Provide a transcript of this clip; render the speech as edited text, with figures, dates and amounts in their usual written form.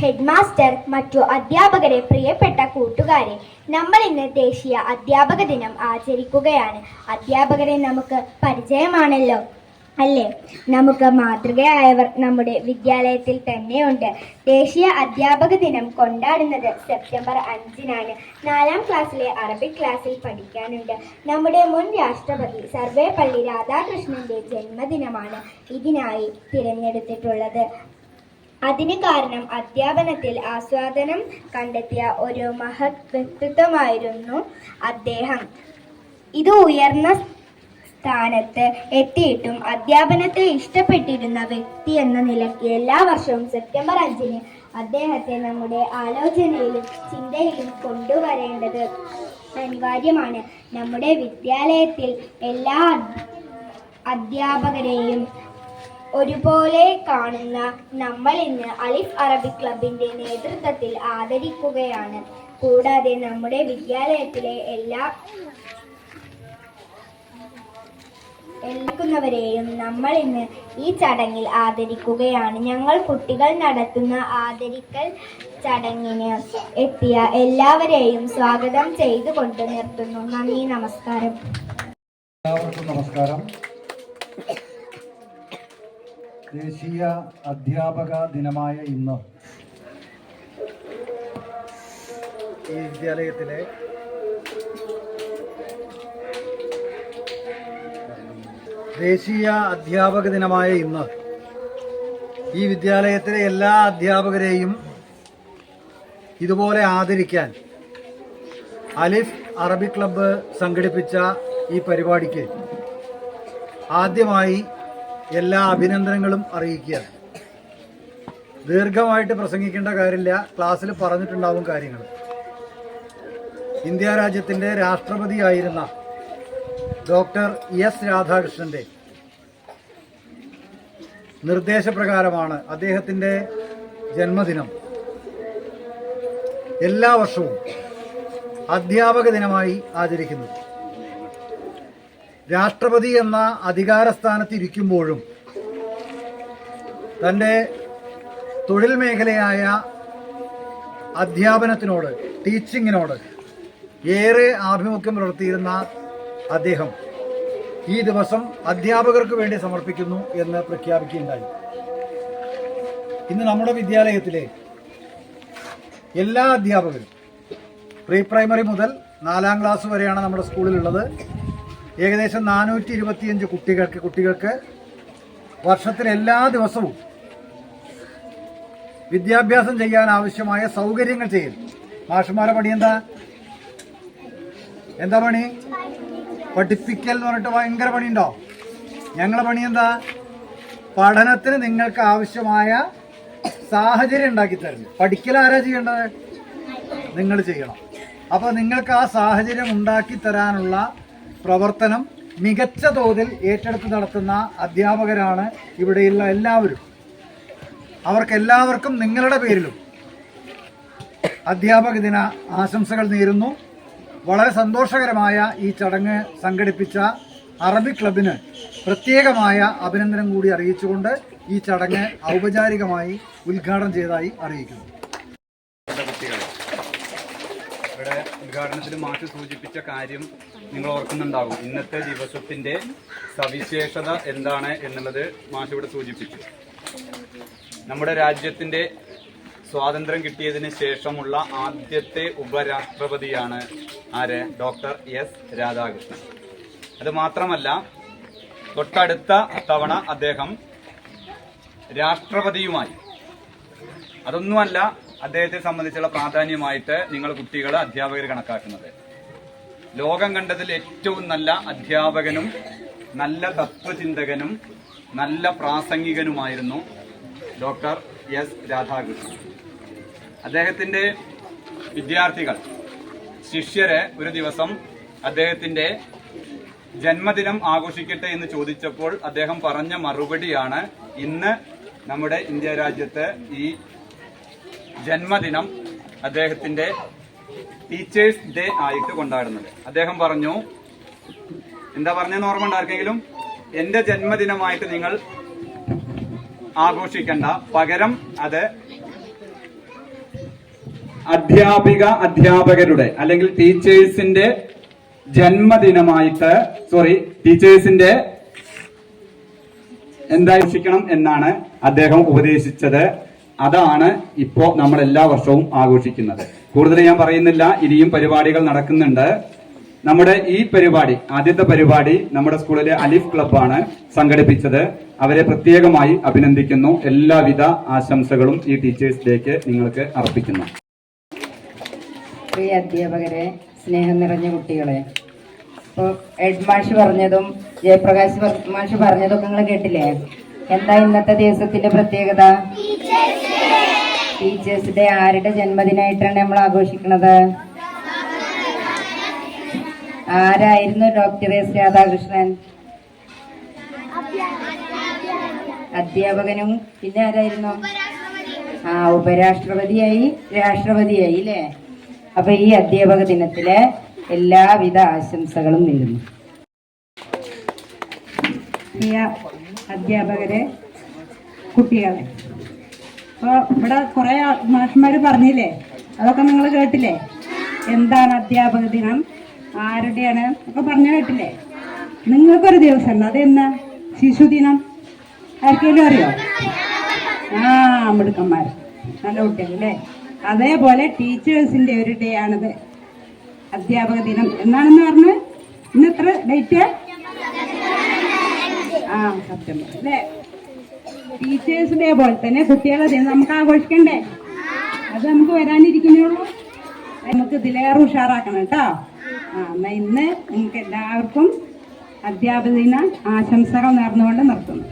Headmaster, മറ്റു അധ്യാപകരെ, പ്രിയപ്പെട്ട കൂട്ടുകാരെ, നമ്മൾ ഇന്ന് ദേശീയ അധ്യാപക ദിനം ആചരിക്കുകയാണ്. അധ്യാപകരെ നമുക്ക് പരിചയമാണല്ലോ, അല്ലേ? നമുക്ക് മാതൃകയായവർ നമ്മുടെ വിദ്യാലയത്തിൽ തന്നെയുണ്ട്. ദേശീയ അധ്യാപക ദിനം കൊണ്ടാടുന്നത് സെപ്റ്റംബർ 5-നാണ്. 4ാം ക്ലാസ്സിലെ അറബിക് ക്ലാസ്സിൽ പഠിക്കാനുണ്ട്. നമ്മുടെ മുൻ രാഷ്ട്രപതി സർവേപ്പള്ളി രാധാകൃഷ്ണന്റെ ജന്മദിനമാണ് ഇതിനായി തിരഞ്ഞെടുത്തിട്ടുള്ളത്. അതിന് കാരണം അധ്യാപനത്തിൽ ആസ്വാദനം കണ്ടെത്തിയ ഒരു മഹത് വ്യക്തിത്വമായിരുന്നു അദ്ദേഹം. ഇത് ഉയർന്ന സ്ഥാനത്ത് എത്തിയിട്ടും അധ്യാപനത്തെ ഇഷ്ടപ്പെട്ടിരുന്ന വ്യക്തി എന്ന നിലയ്ക്ക് എല്ലാ വർഷവും സെപ്റ്റംബർ 5-ന് അദ്ദേഹത്തെ നമ്മുടെ ആലോചനയിലും ചിന്തയിലും കൊണ്ടുവരേണ്ടത് അനിവാര്യമാണ്. നമ്മുടെ വിദ്യാലയത്തിൽ എല്ലാ അധ്യാപകരെയും ഒരുപോലെ കാണുന്ന നമ്മൾ ഇന്ന് അലിഫ് അറബിക് ക്ലബിന്റെ നേതൃത്വത്തിൽ ആദരിക്കുകയാണ്. കൂടാതെ നമ്മുടെ വിദ്യാലയത്തിലെ എല്ലാവരെയും നമ്മൾ ഇന്ന് ഈ ചടങ്ങിൽ ആദരിക്കുകയാണ്. ഞങ്ങൾ കുട്ടികൾ നടത്തുന്ന ആദരിക്കൽ ചടങ്ങിന് എത്തിയ എല്ലാവരെയും സ്വാഗതം ചെയ്തുകൊണ്ട് നിർത്തുന്നു. നന്ദി, നമസ്കാരം. എല്ലാവർക്കും നമസ്കാരം. ദേശീയ അധ്യാപക ദിനമായ ഇന്ന് ഈ വിദ്യാലയത്തിലെ ഈ വിദ്യാലയത്തിലെ എല്ലാ അധ്യാപകരെയും ഇതുപോലെ ആദരിക്കാൻ അലിഫ് അറബിക് ക്ലബ്ബ് സംഘടിപ്പിച്ച ഈ പരിപാടിക്ക് ആദ്യമായി എല്ലാ അഭിനന്ദനങ്ങളും അറിയിക്കുകയാണ്. ദീർഘമായിട്ട് പ്രസംഗിക്കേണ്ട കാര്യമില്ല, ക്ലാസ്സിൽ പറഞ്ഞിട്ടുണ്ടാവും കാര്യങ്ങൾ. ഇന്ത്യ രാജ്യത്തിൻ്റെ രാഷ്ട്രപതിയായിരുന്ന ഡോക്ടർ എസ് രാധാകൃഷ്ണന്റെ നിർദ്ദേശപ്രകാരമാണ് അദ്ദേഹത്തിൻ്റെ ജന്മദിനം എല്ലാ വർഷവും അധ്യാപക ദിനമായി ആചരിക്കുന്നത്. രാഷ്ട്രപതി എന്ന അധികാരസ്ഥാനത്ത് ഇരിക്കുമ്പോഴും തൻ്റെ തൊഴിൽ മേഖലയായ അധ്യാപനത്തിനോട്, ടീച്ചിങ്ങിനോട് ഏറെ ആഭിമുഖ്യം പുലർത്തിയിരുന്ന അദ്ദേഹം ഈ ദിവസം അധ്യാപകർക്ക് വേണ്ടി സമർപ്പിക്കുന്നു എന്ന് പ്രഖ്യാപിക്കുകയുണ്ടായി. ഇന്ന് നമ്മുടെ വിദ്യാലയത്തിലെ എല്ലാ അധ്യാപകരും, പ്രീ പ്രൈമറി മുതൽ 4ാം ക്ലാസ് വരെയാണ് നമ്മുടെ സ്കൂളിലുള്ളത്. ഏകദേശം 425 കുട്ടികൾക്ക് വർഷത്തിൽ എല്ലാ ദിവസവും വിദ്യാഭ്യാസം ചെയ്യാൻ ആവശ്യമായ സൗകര്യങ്ങൾ ചെയ്യും. മാഷന്മാരെ പണി എന്താ പണി? പഠിപ്പിക്കൽ എന്ന് പറഞ്ഞിട്ട് ഭയങ്കര പണിയുണ്ടോ? ഞങ്ങളെ പണി എന്താ? പഠനത്തിന് നിങ്ങൾക്ക് ആവശ്യമായ സാഹചര്യം ഉണ്ടാക്കി തരുന്നു. പഠിക്കൽ ആരാ ചെയ്യേണ്ടത്? നിങ്ങൾ ചെയ്യണം. അപ്പോൾ നിങ്ങൾക്ക് ആ സാഹചര്യം ഉണ്ടാക്കി തരാനുള്ള പ്രവർത്തനം മികച്ച തോതിൽ ഏറ്റെടുത്ത് നടത്തുന്ന അധ്യാപകരാണ് ഇവിടെയുള്ള എല്ലാവരും. അവർക്കെല്ലാവർക്കും നിങ്ങളുടെ പേരിലും അധ്യാപക ദിന ആശംസകൾ നേരുന്നു. വളരെ സന്തോഷകരമായ ഈ ചടങ്ങ് സംഘടിപ്പിച്ച അറബിക് ക്ലബിന് പ്രത്യേകമായ അഭിനന്ദനം കൂടി അറിയിച്ചുകൊണ്ട് ഈ ചടങ്ങ് ഔപചാരികമായി ഉദ്ഘാടനം ചെയ്തതായി അറിയിക്കുന്നു. ഇവിടെ ഉദ്ഘാടനത്തിൽ മാഷ് സൂചിപ്പിച്ച കാര്യം നിങ്ങൾ ഓർക്കുന്നുണ്ടാകും. ഇന്നത്തെ ദിവസത്തിന്റെ സവിശേഷത എന്താണ് എന്നുള്ളത് മാഷ് ഇവിടെ സൂചിപ്പിച്ചു. നമ്മുടെ രാജ്യത്തിന്റെ സ്വാതന്ത്ര്യം കിട്ടിയതിന് ശേഷമുള്ള ആദ്യത്തെ ഉപരാഷ്ട്രപതിയാണ് ആര്? Doctor S Radhakrishnan. അത് മാത്രമല്ല, തൊട്ടടുത്ത തവണ അദ്ദേഹം രാഷ്ട്രപതിയുമായി. അതൊന്നുമല്ല അദ്ദേഹത്തെ സംബന്ധിച്ചുള്ള പ്രാധാന്യമായിട്ട് നിങ്ങൾ കുട്ടികൾ അധ്യാപകർ കണക്കാക്കുന്നത്. ലോകം കണ്ടതിൽ ഏറ്റവും നല്ല അധ്യാപകനും നല്ല തത്വചിന്തകനും നല്ല പ്രാസംഗികനുമായിരുന്നു ഡോക്ടർ എസ് രാധാകൃഷ്ണൻ. അദ്ദേഹത്തിന്റെ വിദ്യാർത്ഥികൾ, ശിഷ്യരെ ഒരു ദിവസം അദ്ദേഹത്തിന്റെ ജന്മദിനം ആഘോഷിക്കട്ടെ എന്ന് ചോദിച്ചപ്പോൾ അദ്ദേഹം പറഞ്ഞ മറുപടിയാണ് ഇന്ന് നമ്മുടെ ഇന്ത്യ രാജ്യത്ത് ഈ ജന്മദിനം അദ്ദേഹത്തിന്റെ ടീച്ചേഴ്സ് ഡേ ആയിട്ട് കൊണ്ടാടുന്നത്. അദ്ദേഹം പറഞ്ഞു, എന്താ പറഞ്ഞെന്ന് ഓർമ്മ ഉണ്ടാർക്കെങ്കിലും? എന്റെ ജന്മദിനമായിട്ട് നിങ്ങൾ ആഘോഷിക്കേണ്ട, പകരം അത് അധ്യാപകരുടെ അല്ലെങ്കിൽ ടീച്ചേഴ്സിന്റെ ജന്മദിനമായിട്ട് ടീച്ചേഴ്സിന്റെ എന്താഘോഷിക്കണം എന്നാണ് അദ്ദേഹം ഉപദേശിച്ചത്. അതാണ് ഇപ്പോ നമ്മൾ എല്ലാ വർഷവും ആഘോഷിക്കുന്നത്. കൂടുതൽ ഞാൻ പറയുന്നില്ല, ഇനിയും പരിപാടികൾ നടക്കുന്നുണ്ട്. നമ്മുടെ ഈ പരിപാടി, ആദ്യത്തെ പരിപാടി നമ്മുടെ സ്കൂളിലെ അലിഫ് ക്ലബ്ബാണ് സംഘടിപ്പിച്ചത്. അവരെ പ്രത്യേകമായി അഭിനന്ദിക്കുന്നു. എല്ലാവിധ ആശംസകളും ഈ ടീച്ചേഴ്സ് ഡേക്ക് നിങ്ങൾക്ക് അർപ്പിക്കുന്നു. പ്രിയ അധ്യാപകരെ, സ്നേഹം നിറഞ്ഞ കുട്ടികളെ, ഇപ്പോൾ ഹെഡ് മാഷ് പറഞ്ഞതും ജയപ്രകാശ് മാഷ് പറഞ്ഞതും നിങ്ങൾ കേട്ടില്ലേ? എന്താ ഇന്നത്തെ ദിവസത്തിന്റെ പ്രത്യേകത? Teachers day. ആരുടെ ജന്മദിനമായിട്ടാണ് നമ്മൾ ആഘോഷിക്കുന്നത്? ആരായിരുന്നു ഡോക്ടർ എസ് രാധാകൃഷ്ണൻ? അധ്യാപകനും പിന്നെ ആരായിരുന്നു? ഉപരാഷ്ട്രപതിയായി, രാഷ്ട്രപതിയായി അല്ലേ? അപ്പൊ ഈ അധ്യാപക ദിനത്തിലെ എല്ലാവിധ ആശംസകളും നേരുന്നു. പ്രിയ അധ്യാപകരെ, കുട്ടികളെ, അപ്പോൾ ഇവിടെ കുറേ മാഷന്മാർ പറഞ്ഞില്ലേ, അതൊക്കെ നിങ്ങൾ കേട്ടില്ലേ? എന്താണ് അധ്യാപക ദിനം, ആരുടെയാണ് ഒക്കെ പറഞ്ഞു കേട്ടില്ലേ? നിങ്ങൾക്കൊരു ദിവസമുണ്ട്, അതെന്നാ? ശിശുദിനം. ആർക്കെങ്കിലും അറിയോ? മിടുക്കന്മാർ, നല്ല കുട്ടികളല്ലേ. അതേപോലെ ടീച്ചേഴ്സിന്റെ ഒരു ഡേ ആണിത്, അധ്യാപക ദിനം. എന്നാണെന്ന് പറഞ്ഞു? ഇന്ന് എത്ര ഡേറ്റ്? സെപ്റ്റംബർ അല്ലേ? ടീച്ചേഴ്സ് ഡേ പോലെ തന്നെ കുട്ടികളെ ദിനം നമുക്ക് ആഘോഷിക്കണ്ടേ? അത് നമുക്ക് വരാനിരിക്കുന്നുള്ളൂ. നമുക്ക് ഇതിലേറെ ഉഷാറാക്കണം കേട്ടോ. എന്നാ ഇന്ന് നിങ്ങൾക്ക് എല്ലാവർക്കും അധ്യാപക ദിന ആശംസകൾ നേർന്നുകൊണ്ട് നിർത്തുന്നു.